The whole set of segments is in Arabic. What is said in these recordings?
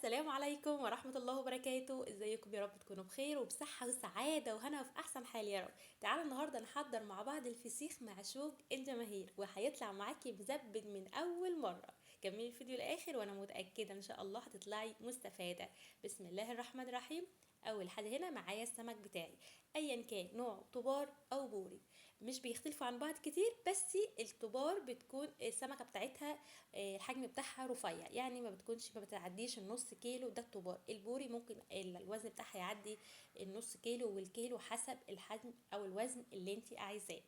السلام عليكم ورحمة الله وبركاته. ازيكم؟ يا رب تكونوا بخير وبصحة وسعادة وهنا وفي احسن حال يا رب. تعالوا النهاردة نحضر مع بعض الفسيخ معشوق الجماهير، وهيطلع معاكي مزبد من اول مرة. كملي الفيديو الاخر وانا متأكدة ان شاء الله هتطلعي مستفادة. بسم الله الرحمن الرحيم. اول حاجة هنا معايا السمك بتاعي، ايا كان نوع طبار او بوري، مش بيختلفوا عن بعض كتير، بس الطبار بتكون السمكة بتاعتها الحجم بتاعها رفيع، يعني ما بتعديش النص كيلو. ده الطبار. البوري ممكن الوزن بتاعها يعدي النص كيلو والكيلو حسب الحجم او الوزن اللي انت عايزاه.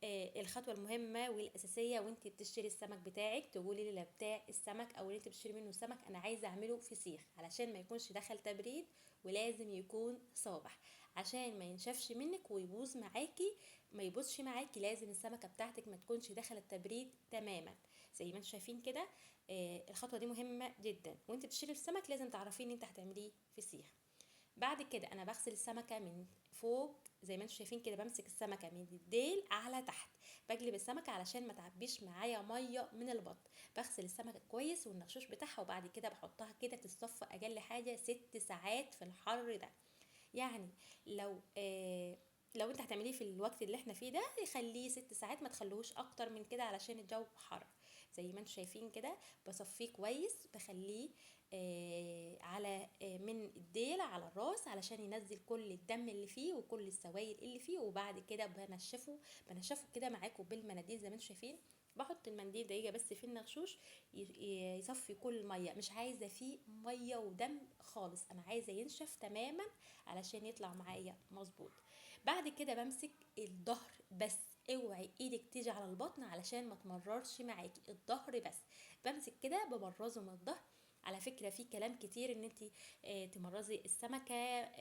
الخطوه المهمه والاساسيه وانت بتشتري السمك بتاعك، تقولي بتاع السمك او اللي انت بتشتري منه سمك انا عايزه اعمله فسيخ، علشان ما يكونش دخل تبريد، ولازم يكون صابح عشان ما ينشفش منك ويبوظ معاكي. ما يبوظش معاكي لازم السمكه بتاعتك ما تكونش دخلت تبريد تماما، زي ما انتم شايفين كده. الخطوه دي مهمه جدا، وانت بتشتري السمك لازم تعرفين ان انت هتعمليه فسيخ. بعد كده انا بغسل السمكه من فوق، زي ما انتم شايفين كده، بمسك السمكه من الديل على تحت، بقلب السمكه علشان ما تعبيش معايا ميه من البط. بغسل السمكه كويس والنقشوش بتاعها، وبعد كده بحطها كده تتصفى اقل حاجه 6 ساعات في الحر ده. يعني لو لو انت هتعمليه في الوقت اللي احنا فيه ده، يخليه 6 ساعات، ما تخلوهوش اكتر من كده علشان الجو حر. زي ما انتم شايفين كده، بصفيه كويس، بخليه على من الديل على الراس علشان ينزل كل الدم اللي فيه وكل السوائل اللي فيه، وبعد كده بنشفه كده معاكم بالمناديل زي ما انتم شايفين. بحط المنديل دقيقة بس في النغشوش يصفي كل المية، مش عايزة فيه مية ودم خالص، انا عايزة ينشف تماما علشان يطلع معايا مظبوط. بعد كده بمسك الظهر بس، اوعي ايدك تيجي على البطن علشان ما تمررش معاكي الظهر بس. بمسك كده بمرزه من الظهر. على فكرة في كلام كتير ان انت تمرزي السمكة،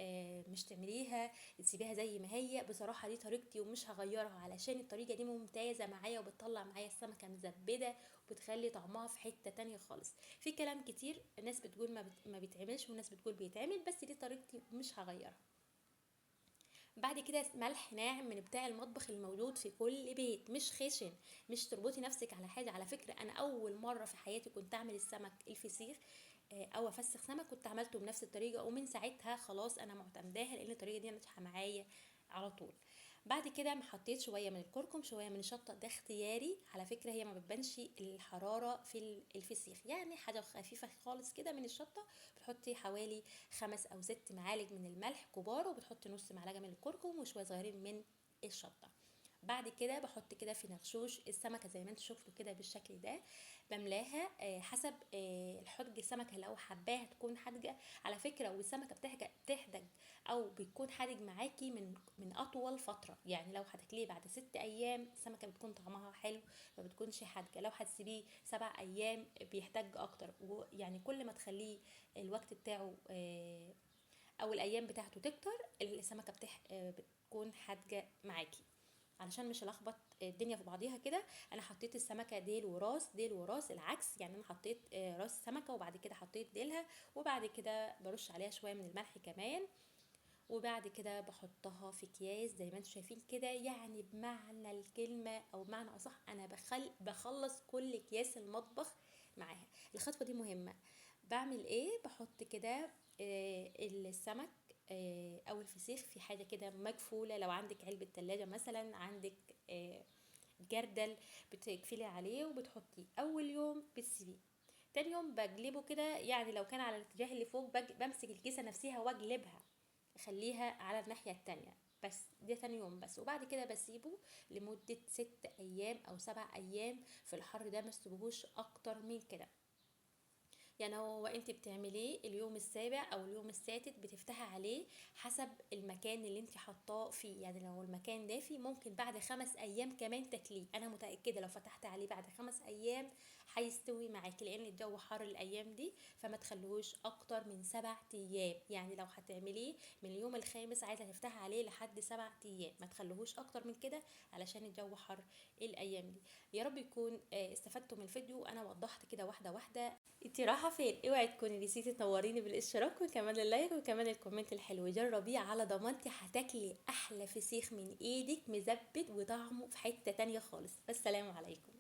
مش تعمليها تسيبيها زي ما هي. بصراحة دي طريقتي ومش هغيرها، علشان الطريقة دي ممتازة معايا وبتطلع معايا السمكة مزبدة وبتخلي طعمها في حتة تانية خالص. في كلام كتير، ناس بتقول ما بيتعملش وناس بتقول بيتعمل، بس دي طريقتي مش هغيرها. بعد كده ملح ناعم من بتاع المطبخ الموجود في كل بيت، مش خشن. مش تربطي نفسك على حاجه. على فكره انا اول مره في حياتي كنت اعمل السمك الفسيخ او افسخ سمك، كنت عملته بنفس الطريقه، ومن ساعتها خلاص انا معتمداها لان الطريقه دي ناجحه معايا على طول. بعد كده حطيت شويه من الكركم، شويه من الشطه، ده اختياري على فكره، هي ما بتبانش الحراره في الفسيخ، يعني حاجه خفيفه خالص كده من الشطه. بتحطي حوالي 5 أو 6 معالق من الملح كبار، وبتحطي نص معلقه من الكركم وشويه صغيرين من الشطه. بعد كده بحط كده في نغشوش السمكه زي ما انتم شفتوا كده بالشكل ده. بملاها حسب الحدق السمكه، لو حباها تكون حادقه. على فكره والسمكه بتحدق او بيكون حادق معاكي من اطول فتره، يعني لو هتاكليه بعد 6 ايام السمكه بتكون طعمها حلو، ما بتكونش حادقه. لو هتسيبيه 7 ايام بيحتاج اكتر، ويعني كل ما تخليه الوقت بتاعه او الايام بتاعته تكتر، السمكه بتكون حادقه معاكي. علشان مش الخبط الدنيا في بعضيها كده، انا حطيت السمكه ديل وراس، ديل وراس العكس، يعني انا حطيت راس السمكه وبعد كده حطيت ديلها، وبعد كده برش عليها شويه من الملح كمان، وبعد كده بحطها في اكياس زي ما انتم شايفين كده. يعني بمعنى الكلمه او بمعنى اصح انا بخلص كل اكياس المطبخ معاها. الخطوه دي مهمه. بعمل ايه؟ بحط كده السمك او الفسيخ في حاجه كده مكفوله. لو عندك علبه تلاجة مثلا، عندك جردل، بتقفلي عليه وبتحطيه. اول يوم بتسيبيه، تاني يوم بقلبه كده، يعني لو كان على الاتجاه اللي فوق بمسك الكيسه نفسها واقلبها، اخليها على الناحيه التانية. بس ده تاني يوم بس، وبعد كده بسيبه لمدة 6 ايام او 7 ايام في الحر ده، ما تسيبوهوش اكتر من كده. يعني هو انت بتعمليه اليوم السابع او اليوم السادس بتفتحي عليه حسب المكان اللي انت حطاه فيه. يعني لو المكان دافي ممكن بعد 5 ايام كمان تاكليه، انا متاكده لو فتحت عليه بعد 5 ايام هيستوي معاكي، لان الجو حر الايام دي، فما تخلوهوش اكتر من 7 ايام. يعني لو هتعمليه من اليوم الخامس عايزه تفتحي عليه لحد 7 ايام، ما تخلوهوش اكتر من كده علشان الجو حر الايام دي. يا رب يكون استفدتوا من الفيديو، انا وضحت كده واحده واحده. انتي رايحه فين؟ اوعي تكوني نسيتي تنوريني بالاشتراك وكمان اللايك وكمان الكومنت الحلو. جربيه على ضمانتي، هتاكلي احلى فسيخ من ايدك مزبد وطعمه في حته تانية خالص. السلام عليكم.